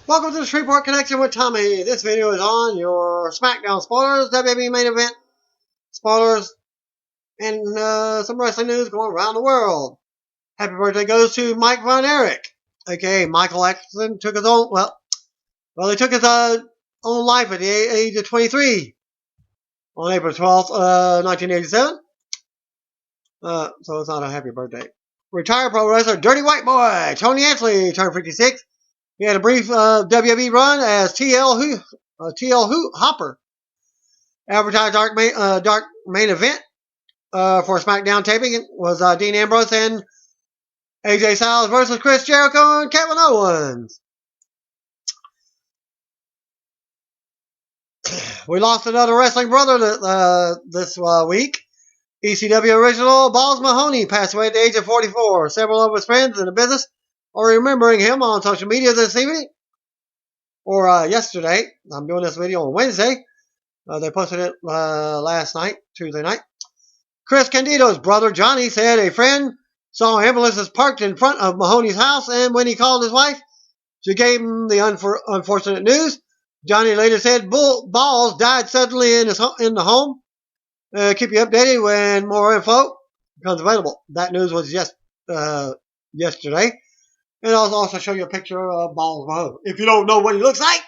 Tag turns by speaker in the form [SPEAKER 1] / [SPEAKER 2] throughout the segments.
[SPEAKER 1] Welcome to the Shreveport Connection with Tommy. This video is on your SmackDown spoilers, WWE main event spoilers, and some wrestling news going around the world. Happy birthday goes to Mike Von Erich, aka Michael Atkinson. Took his own he took his own life at the age of 23 on April 12th, 1987. So it's not a happy birthday. Retired pro wrestler Dirty White Boy Tony Ansley turned 56. He had a brief WWE run as TL Hopper. Advertised dark main event for SmackDown taping was Dean Ambrose and AJ Styles versus Chris Jericho and Kevin Owens. We lost another wrestling brother this week. ECW original Balls Mahoney passed away at the age of 44. Several of his friends in the business are remembering him on social media this evening or yesterday. I'm doing this video on Wednesday. They posted it last night, Tuesday night. Chris Candido's brother Johnny said a friend saw ambulances parked in front of Mahoney's house, and when he called his wife, she gave him the unfortunate news. Johnny later said Balls died suddenly in the home. Keep you updated when more info becomes available. That news was just yesterday. And I'll also show you a picture of Balls Mahoney if you don't know what he looks like.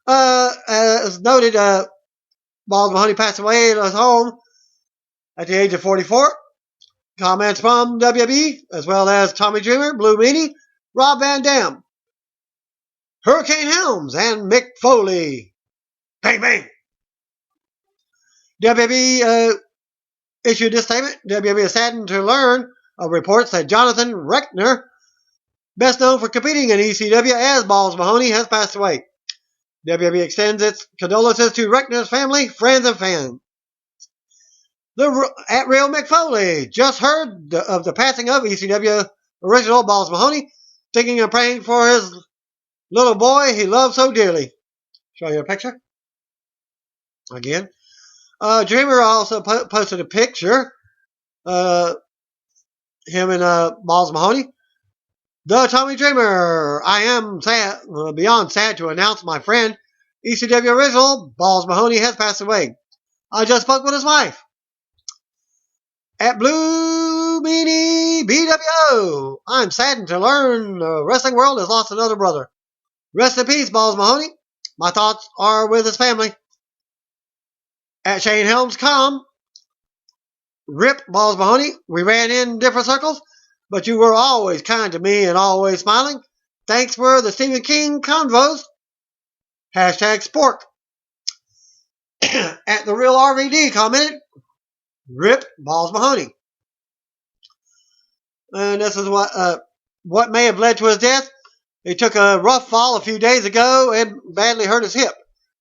[SPEAKER 1] As noted, Balls Mahoney passed away at his home at the age of 44. Comments from WWE, as well as Tommy Dreamer, Blue Meanie, Rob Van Dam, Hurricane Helms, and Mick Foley. Bang, bang. WWE issued this statement. WWE is saddened to learn of reports that Jonathan Reckner, best known for competing in ECW as Balls Mahoney, has passed away. WWE extends its condolences to Reckner's family, friends, and fans. At Real Mick Foley just heard of the passing of ECW original Balls Mahoney, thinking and praying for his little boy he loved so dearly. Show you a picture. Again. Dreamer also posted a picture. Him and Balls Mahoney. The Tommy Dreamer. I am sad, beyond sad to announce my friend, ECW original Balls Mahoney, has passed away. I just spoke with his wife. At Blue Meanie BWO. I'm saddened to learn the wrestling world has lost another brother. Rest in peace, Balls Mahoney. My thoughts are with his family. At Shane Helms, Rip Balls Mahoney. We ran in different circles, but you were always kind to me and always smiling. Thanks for the Stephen King convos. Hashtag Spork. At the Real RVD commented, Rip Balls Mahoney. And this is what may have led to his death. He took a rough fall a few days ago and badly hurt his hip.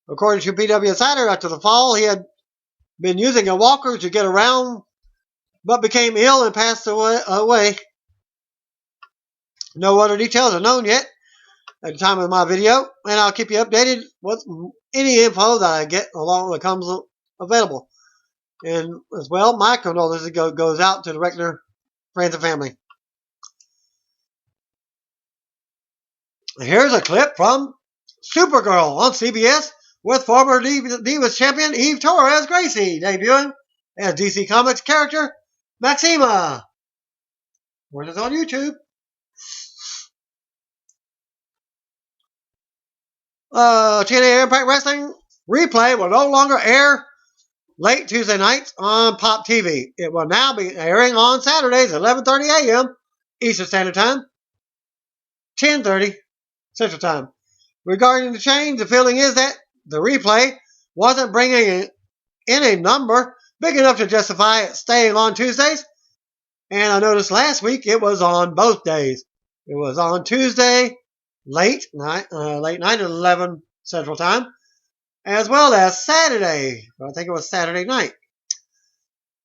[SPEAKER 1] According to PW Insider, after the fall, he had been using a walker to get around, but became ill and passed away. No other details are known yet at the time of my video, and I'll keep you updated with any info that I get along that comes available. And as well, my condolences goes out to the Reckner friends and family. Here's a clip from Supergirl on CBS with former Divas champion Eve Torres Gracie debuting as DC Comics character Maxima. Watch this on YouTube. TNA Impact Wrestling replay will no longer air late Tuesday nights on Pop TV. It will now be airing on Saturdays at 11:30 a.m. Eastern Standard Time, 10:30 Central Time. Regarding the change, the feeling is that the replay wasn't bringing in a number big enough to justify it staying on Tuesdays. And I noticed last week it was on both days. It was on Tuesday late night at 11 Central Time, as well as Saturday. I think it was Saturday night.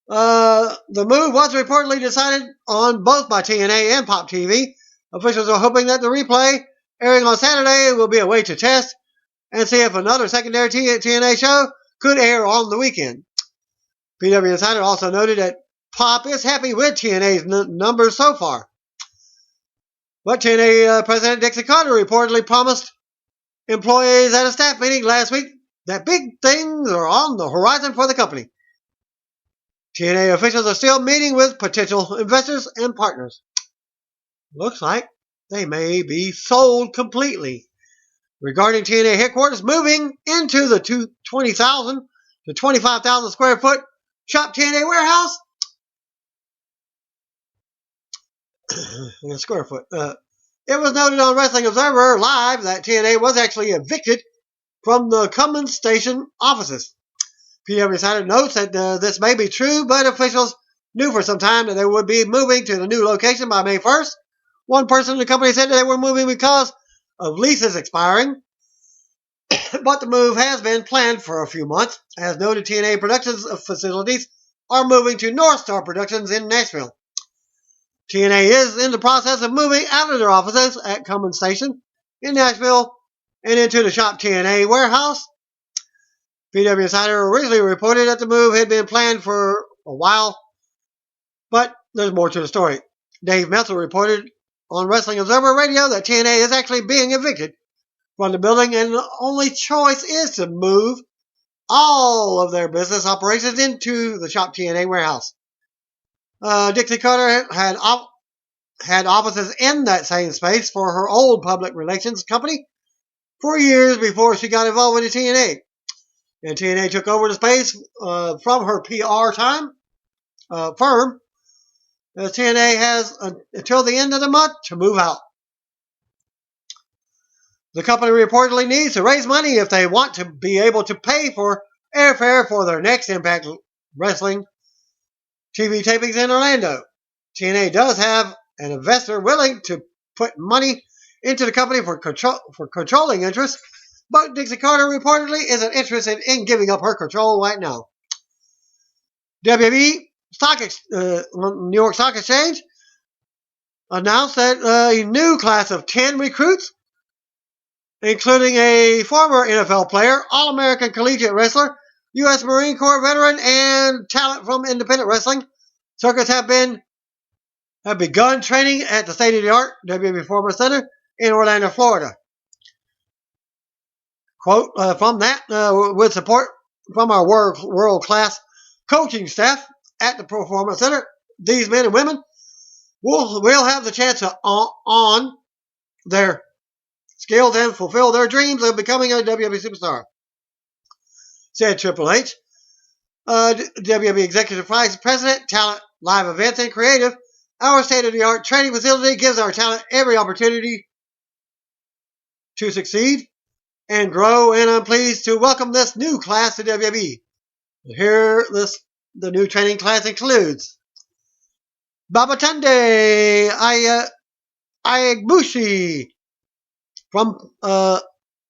[SPEAKER 1] The move was reportedly decided on both by TNA and Pop TV. Officials are hoping that the replay airing on Saturday will be a way to test and see if another secondary TNA show could air on the weekend. PW Insider also noted that Pop is happy with TNA's numbers so far. But TNA President Dixie Carter reportedly promised employees at a staff meeting last week that big things are on the horizon for the company. TNA officials are still meeting with potential investors and partners. Looks like they may be sold completely. Regarding TNA headquarters moving into the 20,000 to 25,000 square foot Shop TNA warehouse. Square foot. It was noted on Wrestling Observer Live that TNA was actually evicted from the Cummins Station offices. PW Insider notes that this may be true, but officials knew for some time that they would be moving to the new location by May 1st. One person in the company said that they were moving because of leases expiring, but the move has been planned for a few months. As noted, TNA Productions facilities are moving to North Star Productions in Nashville. TNA is in the process of moving out of their offices at Cummins Station in Nashville and into the Shop TNA warehouse. PW Insider originally reported that the move had been planned for a while, but there's more to the story. Dave Meltzer reported on Wrestling Observer Radio that TNA is actually being evicted from the building, and the only choice is to move all of their business operations into the Shop TNA warehouse. Dixie Carter had offices in that same space for her old public relations company for years before she got involved with the TNA. And TNA took over the space from her PR firm. TNA has until the end of the month to move out. The company reportedly needs to raise money if they want to be able to pay for airfare for their next Impact Wrestling TV tapings in Orlando. TNA does have an investor willing to put money into the company for controlling interest, but Dixie Carter reportedly isn't interested in giving up her control right now. WWE New York Stock Exchange announced that a new class of 10 recruits, including a former NFL player, All-American collegiate wrestler, U.S. Marine Corps veteran, and talent from independent wrestling circuits have begun training at the state-of-the-art WWE Performance Center in Orlando, Florida. Quote from that, with support from our world-class coaching staff at the Performance Center, these men and women will have the chance to on their skills and fulfill their dreams of becoming a WWE superstar, said Triple H. WWE Executive Vice President, Talent, Live Events, and Creative. Our state-of-the-art training facility gives our talent every opportunity to succeed and grow, and I'm pleased to welcome this new class to WWE. Here, the new training class includes Babatunde Ayagbushi from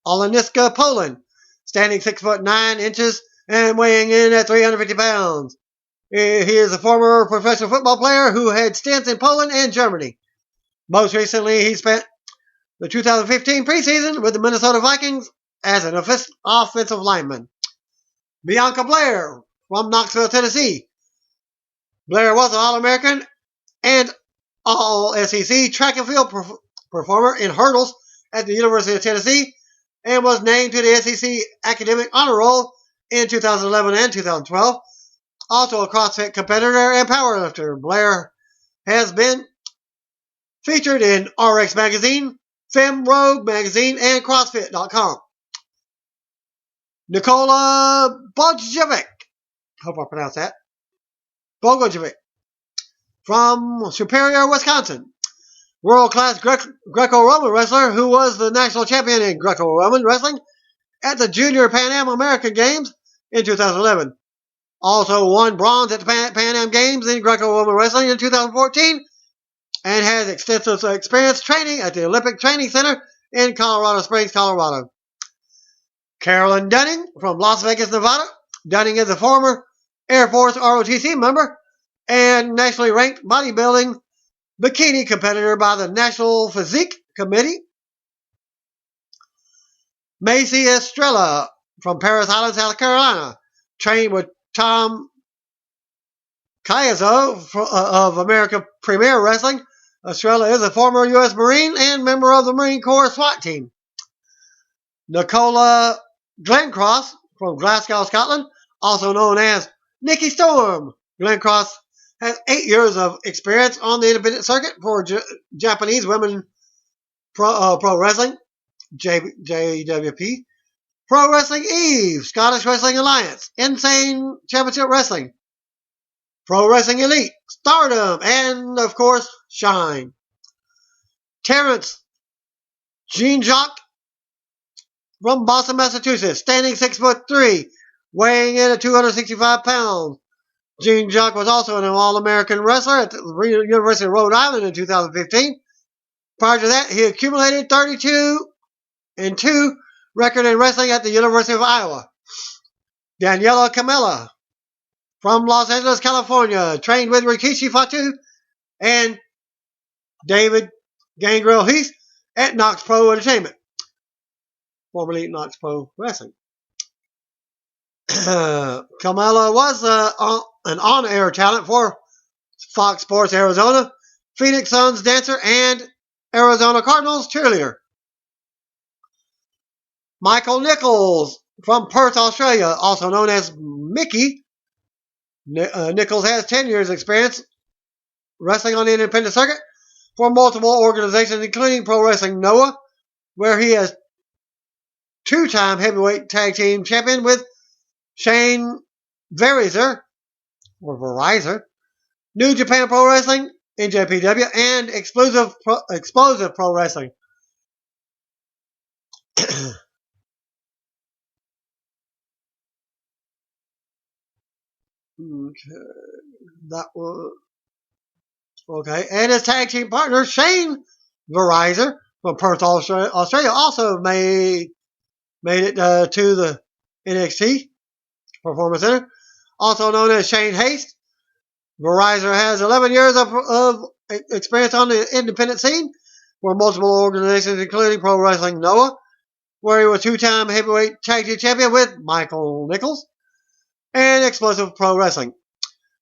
[SPEAKER 1] Oleniska, Poland, standing 6'9" and weighing in at 350 pounds. He is a former professional football player who had stints in Poland and Germany. Most recently, he spent the 2015 preseason with the Minnesota Vikings as an offensive lineman. Bianca Blair from Knoxville, Tennessee. Blair was an All-American and All-SEC track and field performer in hurdles at the University of Tennessee and was named to the SEC Academic Honor Roll in 2011 and 2012. Also a CrossFit competitor and powerlifter, Blair has been featured in RX Magazine, Femme Rogue Magazine, and CrossFit.com. Nikola Bogojevic, hope I pronounced that, Bogojevic, from Superior, Wisconsin. World-class Greco-Roman wrestler who was the national champion in Greco-Roman wrestling at the Junior Pan Am American Games in 2011. Also won bronze at the Pan Am Games in Greco-Roman wrestling in 2014 and has extensive experience training at the Olympic Training Center in Colorado Springs, Colorado. Carolyn Dunning from Las Vegas, Nevada. Dunning is a former Air Force ROTC member and nationally ranked bodybuilding bikini competitor by the National Physique Committee. Macy Estrella from Paris Island, South Carolina. Trained with Tom Caiazzo of American Premier Wrestling Estrella is a former U.S. Marine and member of the Marine Corps SWAT team. Nicola Glencross from Glasgow, Scotland, also known as Nikki Storm. Glencross has 8 years of experience on the independent circuit for Japanese Women Pro Wrestling, JWP, Pro Wrestling Eve, Scottish Wrestling Alliance, Insane Championship Wrestling, Pro Wrestling Elite, Stardom, and, of course, Shine. Terrence Jean-Jacques from Boston, Massachusetts, standing 6'3", weighing in at 265 pounds. Jean-Jacques was also an All-American wrestler at the University of Rhode Island in 2015. Prior to that, he accumulated 32-2 record in wrestling at the University of Iowa. Daniela Camella from Los Angeles, California, trained with Rikishi Fatu and David Gangrel Heath at Knox Pro Entertainment, formerly Knox Pro Wrestling. Camella was an on-air talent for Fox Sports Arizona, Phoenix Suns dancer, and Arizona Cardinals cheerleader. Michael Nichols from Perth, Australia, also known as Mickey. Nichols has 10 years experience wrestling on the independent circuit for multiple organizations, including Pro Wrestling Noah, where he is 2-time heavyweight tag team champion with Shane Verizor, New Japan Pro Wrestling, NJPW, and Explosive Pro Wrestling. Okay. And his tag team partner, Shane Verizor from Perth, Australia, also made it to the NXT Performance Center, also known as Shane Haste. Verizor has 11 years of experience on the independent scene for multiple organizations, including Pro Wrestling Noah, where he was 2-time heavyweight tag team champion with Michael Nichols, and Explosive Pro Wrestling.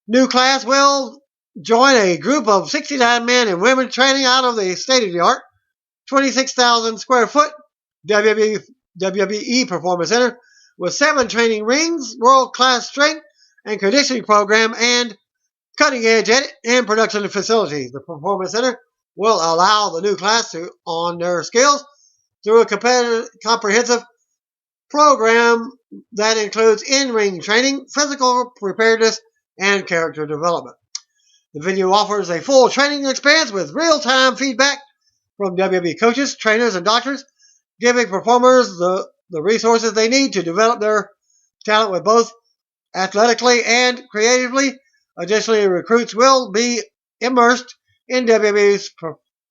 [SPEAKER 1] New class will join a group of 69 men and women training out of the state-of-the-art 26,000 square foot WWE Performance Center with 7 training rings, world-class strength and conditioning program, and cutting-edge edit and production facilities. The Performance Center will allow the new class to hone their skills through a comprehensive program that includes in-ring training, physical preparedness, and character development. The venue offers a full training experience with real-time feedback from WWE coaches, trainers, and doctors, giving performers the resources they need to develop their talent with both athletically and creatively. Additionally, recruits will be immersed in WWE's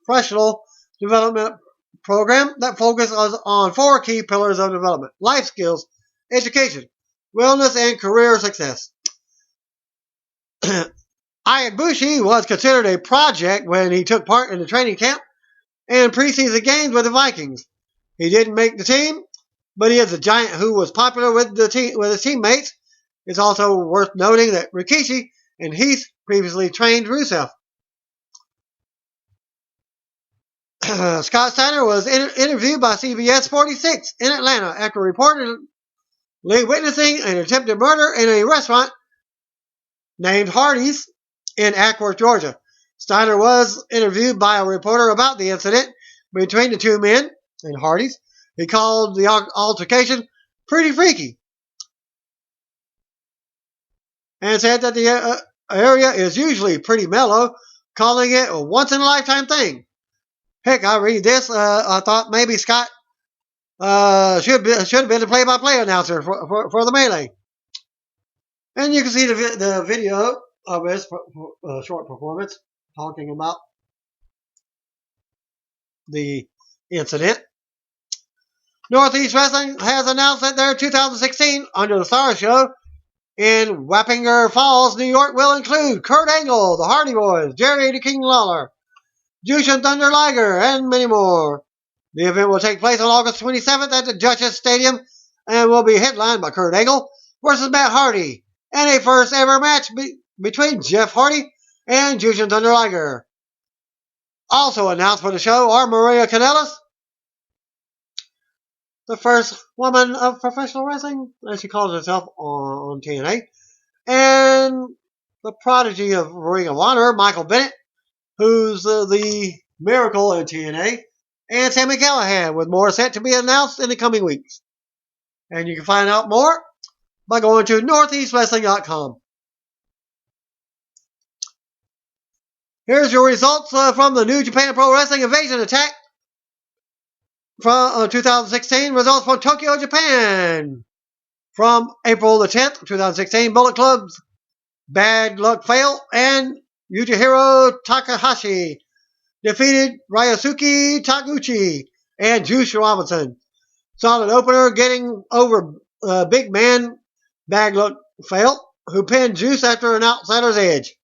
[SPEAKER 1] professional development program that focuses on 4 key pillars of development: life skills, education, wellness, and career success. Ayabushi was considered a project when he took part in the training camp and preseason games with the Vikings. He didn't make the team, but he is a giant who was popular with his teammates. It's also worth noting that Rikishi and Heath previously trained Rusev. Scott Steiner was interviewed by CBS 46 in Atlanta after reportedly witnessing an attempted murder in a restaurant named Hardees in Ackworth, Georgia. Steiner was interviewed by a reporter about the incident between the two men in Hardees. He called the altercation pretty freaky and said that the area is usually pretty mellow, calling it a once-in-a-lifetime thing. Heck, I read this. I thought maybe Scott should have been the play-by-play announcer for the Melee. And you can see the video of his short performance talking about the incident. Northeast Wrestling has announced that their 2016 Under the Stars show in Wappinger Falls, New York will include Kurt Angle, the Hardy Boys, Jerry the King Lawler, Jushin Thunder Liger, and many more. The event will take place on August 27th at the Duchess Stadium and will be headlined by Kurt Angle versus Matt Hardy, and a first ever match between Jeff Hardy and Jushin Thunder Liger. Also announced for the show are Maria Kanellis, the first woman of professional wrestling, as she calls herself on TNA, and the prodigy of Ring of Honor, Michael Bennett, who's the Miracle in TNA, and Sami Callihan, with more set to be announced in the coming weeks. And you can find out more by going to northeastwrestling.com. Here's your results from the New Japan Pro Wrestling Invasion Attack from 2016. Results from Tokyo, Japan. From April the 10th, 2016, Bullet Club's Bad Luck Fail and Yujihiro Takahashi defeated Ryosuke Taguchi and Juice Robinson. Solid opener, getting over big man Bad Luck Fail, who pinned Juice after an outsider's edge.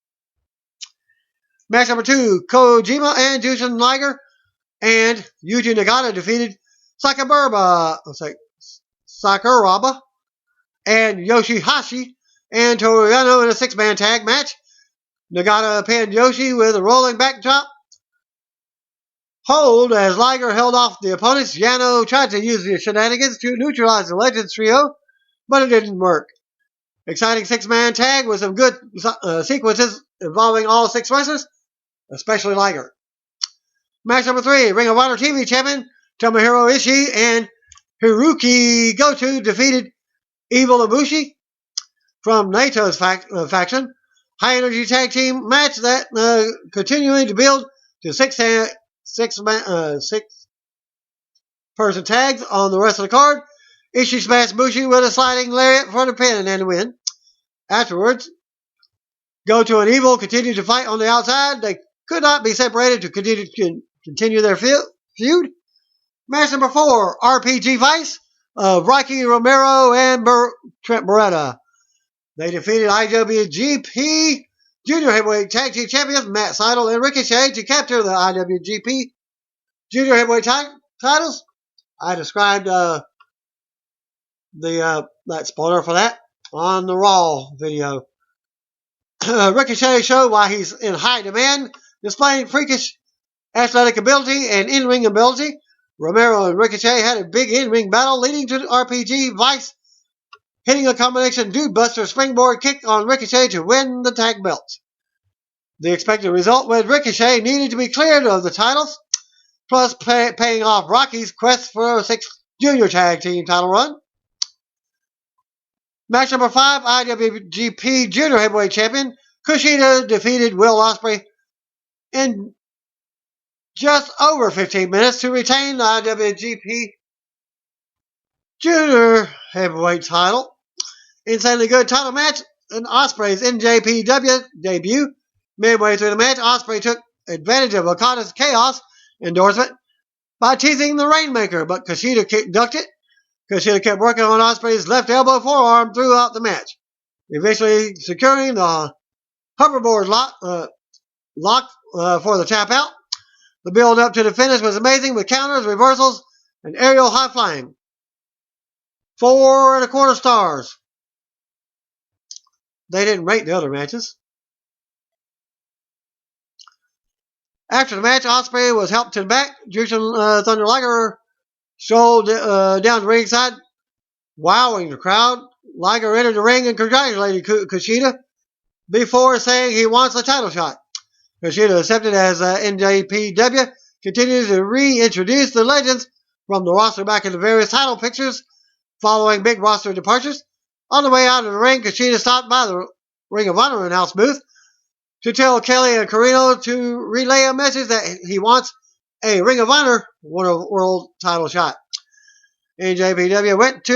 [SPEAKER 1] Match number 2, Kojima and Jushin Liger and Yuji Nagata defeated Sakuraba and Yoshihashi and Toriano in a 6-man tag match. Nagata pinned Yoshi with a rolling backdrop hold as Liger held off the opponents. Yano tried to use the shenanigans to neutralize the Legends trio, but it didn't work. Exciting 6-man tag with some good sequences involving all 6 wrestlers, especially Liger. Match number 3, Ring of Honor TV champion Tomohiro Ishii and Hiroki Goto defeated Evil Ibushi from Naito's faction. High energy tag team match that continuing to build to 6 person tags on the rest of the card. Ishii smashed Bushi with a sliding lariat for the pin and the win. Afterwards, Goto and Evil continued to fight on the outside. They could not be separated to continue their feud. Match number 4, RPG Vice of Rocky Romero and Trent Beretta. They defeated IWGP Junior Heavyweight Tag Team Champions Matt Sydal and Ricochet to capture the IWGP Junior Heavyweight titles. I described that spoiler for that on the Raw video. Ricochet showed why he's in high demand, displaying freakish athletic ability and in-ring ability. Romero and Ricochet had a big in-ring battle, leading to RPG Vice hitting a combination Dude Buster springboard kick on Ricochet to win the tag belts. The expected result was Ricochet needed to be cleared of the titles, plus paying off Rocky's quest for a 6th junior tag team title run. Match number 5, IWGP Junior Heavyweight Champion Kushida defeated Will Ospreay in just over 15 minutes to retain the IWGP Junior Heavyweight title. Insanely good title match in Ospreay's NJPW debut. Midway through the match, Ospreay took advantage of Okada's Chaos endorsement by teasing the Rainmaker, but Kushida ducked it. Kushida kept working on Ospreay's left elbow forearm throughout the match, eventually securing the hoverboard lock for the tap out. The build up to the finish was amazing with counters, reversals, and aerial high flying. 4 1/4 stars. They didn't rate the other matches. After the match, Ospreay was helped to the back. Jushin Thunder Liger strolled down the ringside, wowing the crowd. Liger entered the ring and congratulated Kushida before saying he wants a title shot. Kushida accepted as NJPW continues to reintroduce the legends from the roster back in the various title pictures following big roster departures. On the way out of the ring, Kushida stopped by the Ring of Honor announce booth to tell Kelly and Carino to relay a message that he wants a Ring of Honor world title shot. NJPW went to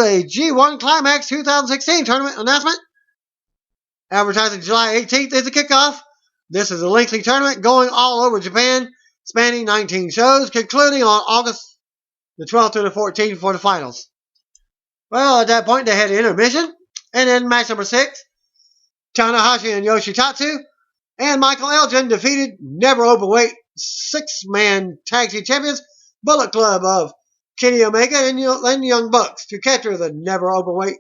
[SPEAKER 1] a G1 Climax 2016 tournament announcement. Advertising July 18th is the kickoff. This is a lengthy tournament going all over Japan, spanning 19 shows, concluding on August the 12th to the 14th for the finals. Well, at that point, they had an intermission. And then match number 6, Tanahashi and Yoshitatsu and Michael Elgin defeated never openweight 6-man tag team champions Bullet Club of Kenny Omega and Young Bucks to capture the never openweight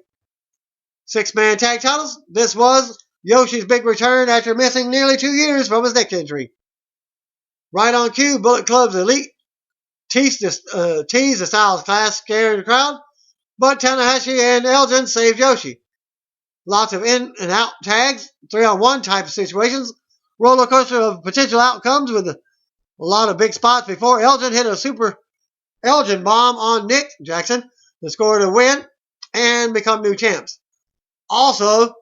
[SPEAKER 1] 6-man tag titles. This was Yoshi's big return after missing nearly 2 years from his neck injury. Right on cue, Bullet Club's elite teased the Styles Clash, scaring the crowd, but Tanahashi and Elgin saved Yoshi. Lots of in and out tags, 3-on-1 type of situations, roller coaster of potential outcomes with a lot of big spots before Elgin hit a super Elgin bomb on Nick Jackson to score the win and become new champs. Also,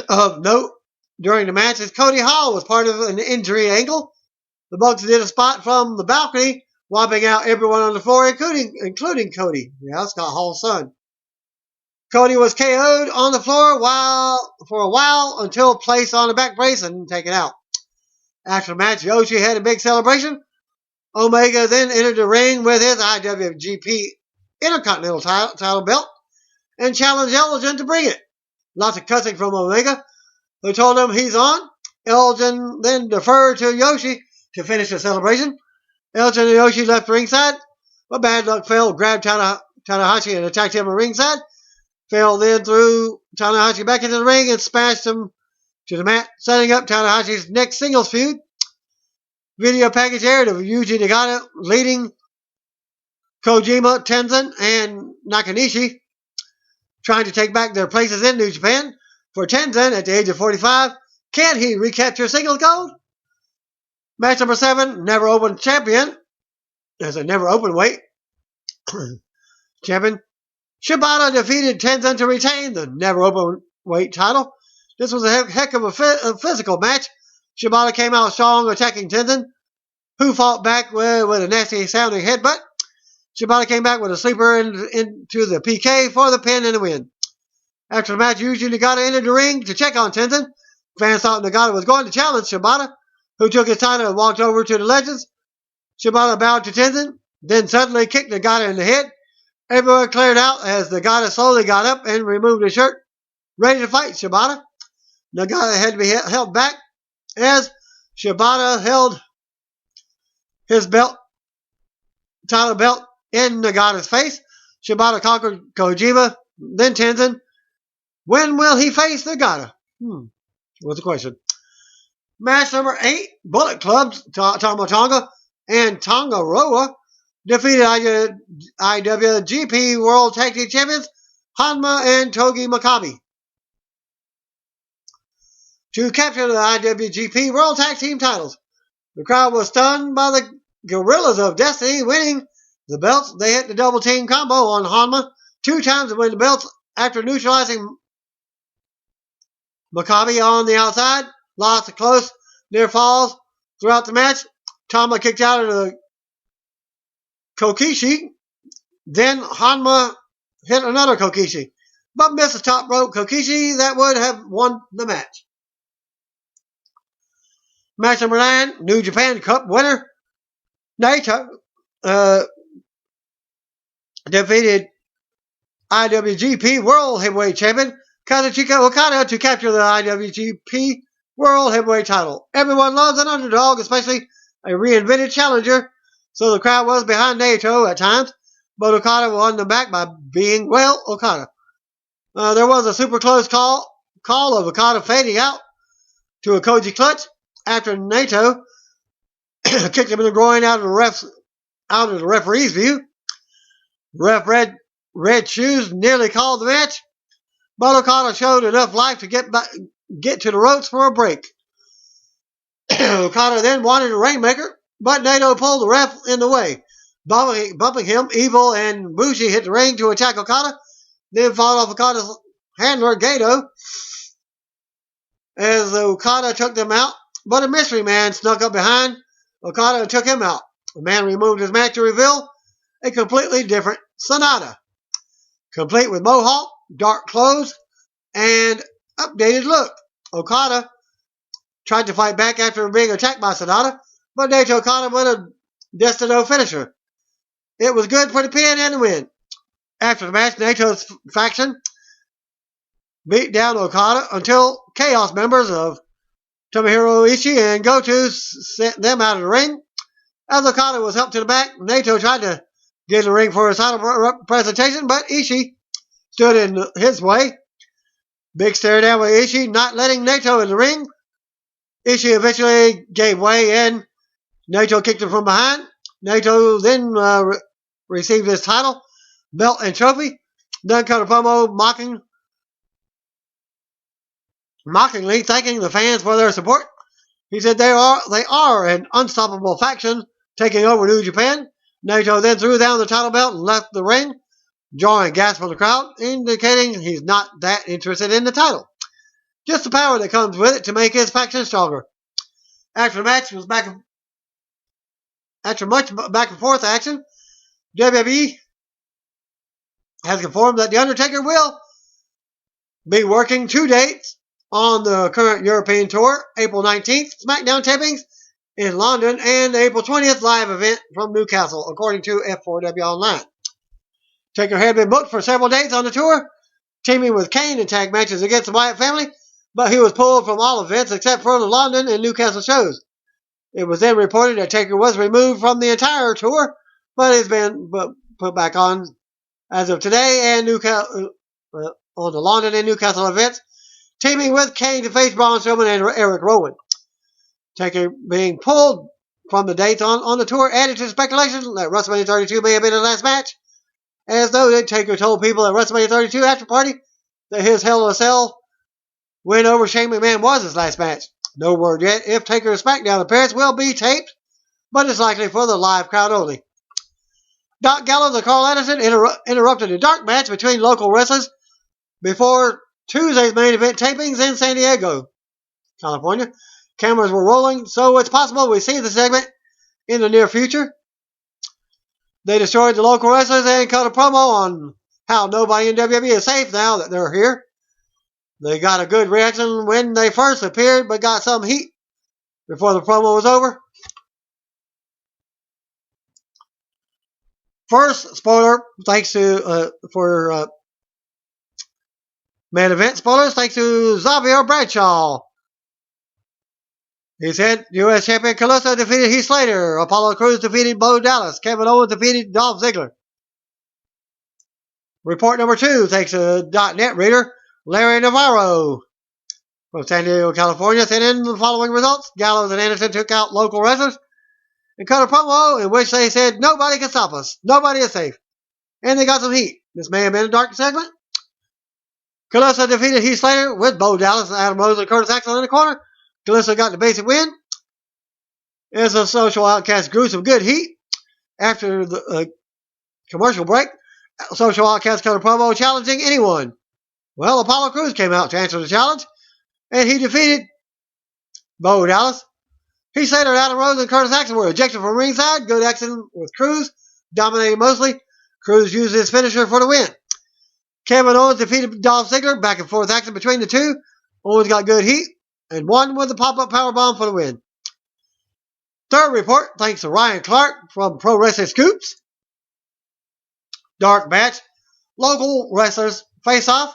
[SPEAKER 1] of note, during the match, Cody Hall was part of an injury angle. The Bucks did a spot from the balcony, wiping out everyone on the floor, including Cody. Yeah, Scott Hall's son. Cody was KO'd on the floor for a while until placed on a back brace and taken out. After the match, Yoshi had a big celebration. Omega then entered the ring with his IWGP Intercontinental title belt and challenged Elgin to bring it. Lots of cussing from Omega, who told him he's on. Elgin then deferred to Yoshi to finish the celebration. Elgin and Yoshi left ringside, but bad luck fell, grabbed Tanahashi and attacked him at ringside. Fell then threw Tanahashi back into the ring and smashed him to the mat, setting up Tanahashi's next singles feud. Video package aired of Yuji Nagata leading Kojima, Tenzin, and Nakanishi, trying to take back their places in New Japan. For Tenzin, at the age of 45, can he recapture singles gold? Match number 7, Never Open Champion. There's a Never Open weight champion. Shibata defeated Tenzin to retain the Never Open weight title. This was a heck of a physical match. Shibata came out strong, attacking Tenzin, who fought back with a nasty sounding headbutt. Shibata came back with a sleeper into the PK for the pin and the win. After the match, Yuji Nagata entered the ring to check on Tenzin. Fans thought Nagata was going to challenge Shibata, who took his title and walked over to the Legends. Shibata bowed to Tenzin, then suddenly kicked Nagata in the head. Everyone cleared out as Nagata slowly got up and removed his shirt, ready to fight Shibata. Nagata had to be held back as Shibata held his title belt in Nagata's face. Shibata conquered Kojima, then Tenzin. When will he face Nagata? What's the question? Match number 8, Bullet Club's Tama Tonga and Tonga Roa defeated IWGP World Tag Team Champions Hanma and Togi Makabe to capture the IWGP World Tag Team titles. The crowd was stunned by the Gorillas of Destiny winning the belts. They hit the double team combo on Hanma 2 times to win the belts after neutralizing Makabe on the outside. Lots of close near falls throughout the match. Tama kicked out of the Kokishi. Then Hanma hit another Kokishi, but missed the top rope Kokishi that would have won the match. Match number 9, New Japan Cup winner Naito defeated IWGP World Heavyweight Champion Kazuchika Okada to capture the IWGP World Heavyweight title. Everyone loves an underdog, especially a reinvented challenger, so the crowd was behind Naito at times, but Okada won them back by being, well, Okada. There was a super close call of Okada fading out to a Koji clutch after Naito kicked him in the groin out of the referee's view. Ref Red Shoes nearly called the match, but Okada showed enough life to get to the ropes for a break. Okada then wanted a rainmaker, but Naito pulled the ref in the way. Bumping him, Evil and Bushi hit the ring to attack Okada, then fought off Okada's handler, Gato, as Okada took them out, but a mystery man snuck up behind Okada and took him out. The man removed his mask to reveal a completely different Sonata, complete with mohawk, dark clothes, and updated look. Okada tried to fight back after being attacked by Sonata, but Naito caught him with a Destino finisher. It was good for the pin and the win. After the match, Naito's faction beat down Okada until Chaos members of Tomohiro Ishii and Goto sent them out of the ring. As Okada was helped to the back, Naito tried to get in the ring for his title presentation, but Ishii stood in his way. Big stare down with Ishii, not letting Naito in the ring. Ishii eventually gave way and Naito kicked him from behind. Naito then received his title, belt, and trophy. Then cut a promo mockingly thanking the fans for their support. He said they are an unstoppable faction taking over New Japan. Naito then threw down the title belt and left the ring, drawing gasps from the crowd, indicating he's not that interested in the title. Just the power that comes with it to make his faction stronger. After the match was after much back and forth action, WWE has confirmed that The Undertaker will be working 2 dates on the current European tour, April 19th, SmackDown tapings in London, and the April 20th live event from Newcastle, according to F4W Online. Taker had been booked for several dates on the tour, teaming with Kane in tag matches against the Wyatt family, but he was pulled from all events except for the London and Newcastle shows. It was then reported that Taker was removed from the entire tour, but has been put back on as of today and on the London and Newcastle events, teaming with Kane to face Braun Strowman and Eric Rowan. Taker being pulled from the dates on the tour added to speculation that WrestleMania 32 may have been his last match, as though Taker told people at WrestleMania 32 after party that his Hell in a Cell win over Shane McMahon was his last match. No word yet if Taker's SmackDown appearance will be taped, but it's likely for the live crowd only. Doc Gallows and Carl Anderson interrupted a dark match between local wrestlers before Tuesday's main event tapings in San Diego, California. Cameras were rolling, so it's possible we see the segment in the near future. They destroyed the local wrestlers and cut a promo on how nobody in WWE is safe now that they're here. They got a good reaction when they first appeared, but got some heat before the promo was over. First spoiler, thanks to for main event spoilers, thanks to Xavier Bradshaw. He said U.S. Champion Kalisto defeated Heath Slater. Apollo Crews defeated Bo Dallas. Kevin Owens defeated Dolph Ziggler. Report number 2, thanks to .net reader Larry Navarro from San Diego, California, sent in the following results. Gallows and Anderson took out local wrestlers and cut a promo in which they said, nobody can stop us. Nobody is safe. And they got some heat. This may have been a dark segment. Kalisto defeated Heath Slater with Bo Dallas and Adam Rose and Curtis Axel in the corner. Kalisto got the basic win. As a Social Outcast grew some good heat after the commercial break. Social Outcast cut a promo challenging anyone. Well, Apollo Crews came out to answer the challenge, and he defeated Bo Dallas. Heath Slater, Adam Rose, and Curtis Axel were ejected from ringside. Good action with Crews, dominating mostly. Crews used his finisher for the win. Kevin Owens defeated Dolph Ziggler. Back and forth action between the two. Owens got good heat and won with the pop-up powerbomb for the win. Third report, thanks to Ryan Clark from Pro Wrestling Scoops. Dark match. Local wrestlers face off.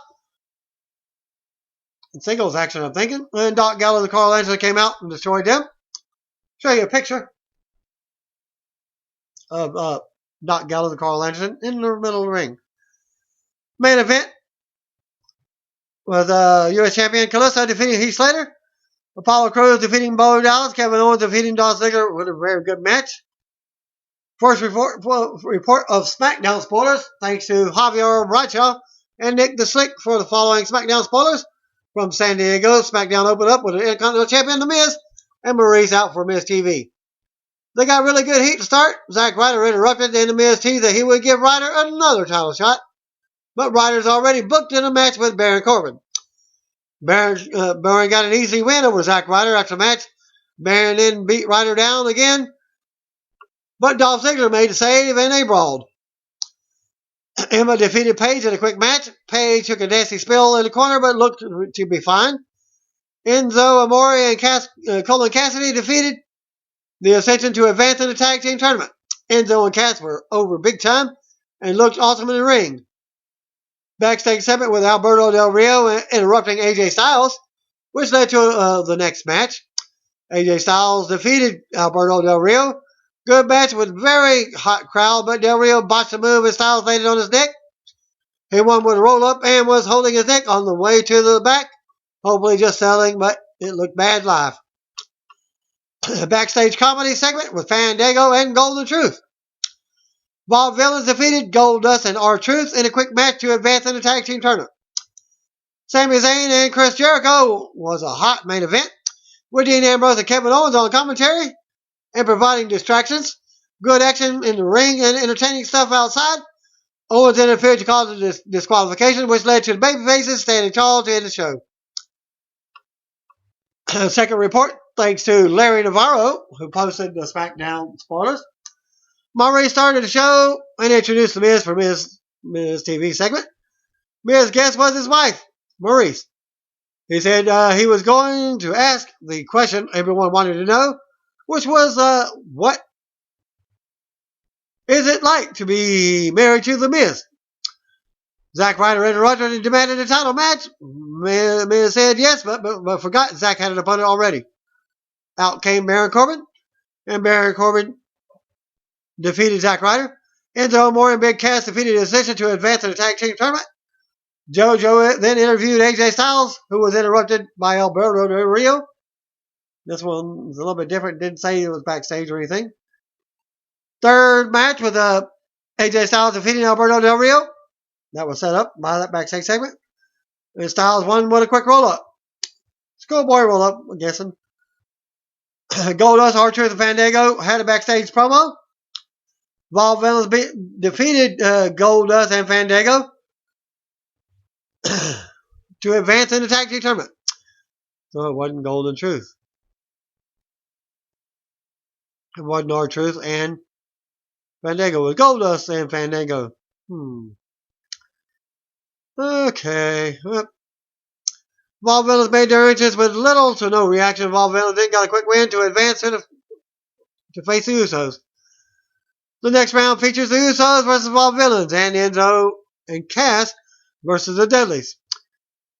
[SPEAKER 1] In singles action, I'm thinking. And Doc Gallows and Carl Anderson came out and destroyed them. Show you a picture of Doc Gallows and Carl Anderson in the middle of the ring. Main event with U.S. Champion Kalisto defeating Heath Slater. Apollo Crews defeating Bo Dallas. Kevin Owens defeating Dolph Ziggler with a very good match. First report of SmackDown spoilers, thanks to Javier Bradshaw and Nick the Slick for the following SmackDown spoilers. From San Diego, SmackDown opened up with an Intercontinental Champion, The Miz, and Maurice out for Miz TV. They got really good heat to start. Zack Ryder interrupted, and The Miz teased that he would give Ryder another title shot. But Ryder's already booked in a match with Baron Corbin. Baron got an easy win over Zack Ryder after the match. Baron then beat Ryder down again. But Dolph Ziggler made the save, and they brawled. Emma defeated Paige in a quick match. Paige took a nasty spill in the corner, but looked to be fine. Enzo Amore and Colin Cassidy defeated the Ascension to advance in the tag team tournament. Enzo and Cass were over big time and looked awesome in the ring. Backstage segment with Alberto Del Rio interrupting AJ Styles, which led to the next match. AJ Styles defeated Alberto Del Rio. Good match with very hot crowd, but Del Rio botched the move and Styles landed on his neck. He won with a roll-up and was holding his neck on the way to the back. Hopefully just selling, but it looked bad live. Backstage comedy segment with Fandango and Golden Truth. Bob Villains defeated Goldust and R-Truth in a quick match to advance in the tag team tournament. Sami Zayn and Chris Jericho was a hot main event, with Dean Ambrose and Kevin Owens on commentary and providing distractions, good action in the ring, and entertaining stuff outside. Owens interfered to cause a disqualification, which led to the babyfaces standing tall to end the show. Second report, thanks to Larry Navarro, who posted the SmackDown spoilers. Maurice started the show and introduced The Miz for Miz TV segment. Miz's guest was his wife, Maurice. He said he was going to ask the question everyone wanted to know, which was, what is it like to be married to The Miz? Zack Ryder interrupted and demanded a title match. Miz said yes, but forgot Zack had an opponent already. Out came Baron Corbin, and Baron Corbin defeated Zack Ryder. Enzo Amore and Big Cass defeated the Ascension to advance in the tag team tournament. JoJo then interviewed AJ Styles, who was interrupted by Alberto Del Rio. This one was a little bit different. Didn't say it was backstage or anything. Third match with AJ Styles defeating Alberto Del Rio. That was set up by that backstage segment. And Styles won with a quick roll-up. Schoolboy roll-up, I'm guessing. Goldust, R-Truth, and Fandango had a backstage promo. Bob Villains defeated Goldust and Fandango to advance in the tag team tournament. So it wasn't Golden Truth. It wasn't R-Truth and Fandango. It was Goldust and Fandango. Okay. Bob Villains made their entrance with little to no reaction. Bob Villains then got a quick win to advance to face the Usos. The next round features the Usos versus Bob Villains and Enzo and Cass versus the Dudleys.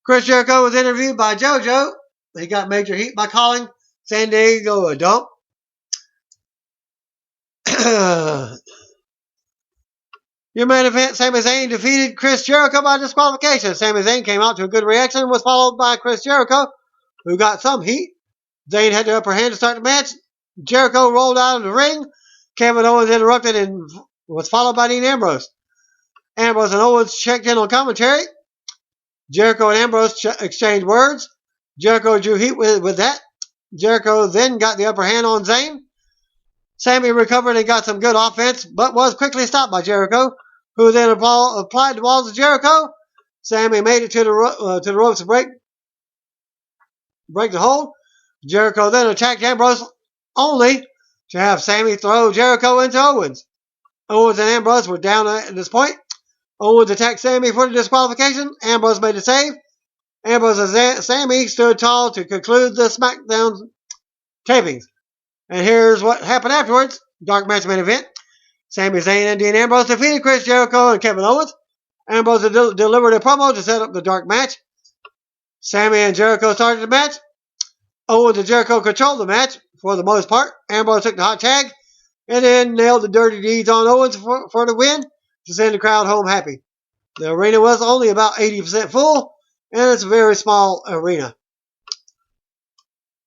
[SPEAKER 1] Chris Jericho was interviewed by JoJo. He got major heat by calling San Diego a dump. Your main event, Sami Zayn defeated Chris Jericho by disqualification. Sami Zayn came out to a good reaction and was followed by Chris Jericho, who got some heat. Zayn had the upper hand to start the match. Jericho rolled out of the ring. Kevin Owens interrupted and was followed by Dean Ambrose. Ambrose and Owens checked in on commentary. Jericho and Ambrose exchanged words. Jericho drew heat with that. Jericho then got the upper hand on Zayn. Sami recovered and got some good offense, but was quickly stopped by Jericho, who then applied the balls to Jericho. Sami made it to the ropes to break the hold. Jericho then attacked Ambrose only to have Sami throw Jericho into Owens. Owens and Ambrose were down at this point. Owens attacked Sami for the disqualification. Ambrose made a save. Ambrose and Sami stood tall to conclude the SmackDown tapings. And here's what happened afterwards. Dark match main event. Sami Zayn and Dean Ambrose defeated Chris Jericho and Kevin Owens. Ambrose delivered a promo to set up the dark match. Sami and Jericho started the match. Owens and Jericho controlled the match for the most part. Ambrose took the hot tag and then nailed the dirty deeds on Owens for the win to send the crowd home happy. The arena was only about 80% full, and it's a very small arena.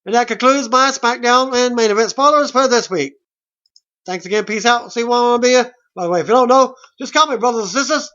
[SPEAKER 1] And that concludes my SmackDown and main event spoilers for this week. Thanks again. Peace out. See what I want to be. By the way, if you don't know, just call me brothers and sisters.